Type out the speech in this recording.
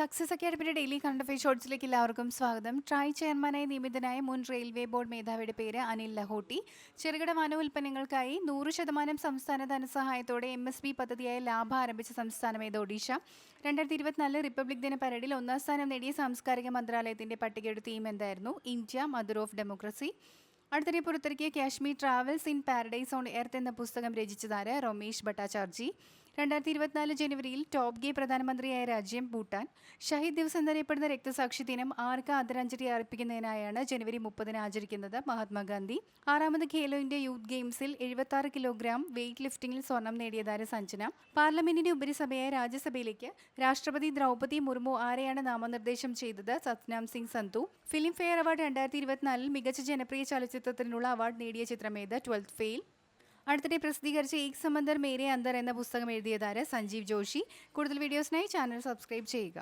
Success അക്കാഡമിയുടെ daily current affair ഷോർട്സിലേക്ക് എല്ലാവർക്കും സ്വാഗതം. TRAI ചെയർമാനായി നിയമിതനായ മുൻ റെയിൽവേ ബോർഡ് മേധാവിയുടെ പേര് അനിൽ ലഹോട്ടി. ചെറുകിട വന ഉൽപ്പന്നങ്ങൾക്കായി 100% സംസ്ഥാന ധനസഹായത്തോടെ MSP പദ്ധതിയായ ലാഭ ആരംഭിച്ച സംസ്ഥാനമേത്? ഒഡീഷ. 2024 റിപ്പബ്ലിക് ദിന പരേഡിൽ ഒന്നാം സ്ഥാനം നേടിയ സാംസ്കാരിക മന്ത്രാലയത്തിന്റെ പട്ടികയുടെ തീം എന്തായിരുന്നു? India, mother of democracy. അടുത്തിടെ പുറത്തിറക്കിയ Kashmir travels in paradise on earth എന്ന പുസ്തകം രചിച്ചതാര്? രമേശ് ഭട്ടാചാർജി. 2024 ജനുവരിയിൽ ടോപ്പ് ഗേ പ്രധാനമന്ത്രിയായ രാജ്യം ഭൂട്ടാൻ. ഷഹീദ് ദിവസ് എന്നറിയപ്പെടുന്ന രക്തസാക്ഷി ദിനം ആർക്ക് ആദരാഞ്ജലി അർപ്പിക്കുന്നതിനായാണ് ജനുവരി 30 ആചരിക്കുന്നത്? മഹാത്മാഗാന്ധി. 6ാമത് ഖേലോ ഇന്ത്യ യൂത്ത് ഗെയിംസിൽ 76 കിലോഗ്രാം വെയ്റ്റ് ലിഫ്റ്റിംഗിൽ സ്വർണം നേടിയതാര്? സഞ്ജന. പാർലമെന്റിന്റെ ഉപരിസഭയായ രാജ്യസഭയിലേക്ക് രാഷ്ട്രപതി ദ്രൗപദി മുർമു ആരെയാണ് നാമനിർദ്ദേശം ചെയ്തത്? Satnam Singh Sandhu. Film fair award 2024 മികച്ച ജനപ്രിയ ചലച്ചിത്രത്തിനുള്ള അവാർഡ് നേടിയ ചിത്രമേത്? 12th fail. അടുത്തിടെ പ്രസിദ്ധീകരിച്ച ഏക് സമന്ദർ മേരെ അന്തർ എന്ന പുസ്തകം എഴുതിയതാര്? സഞ്ജീവ് ജോഷി. കൂടുതൽ വീഡിയോസിനായി ചാനൽ സബ്സ്ക്രൈബ് ചെയ്യുക.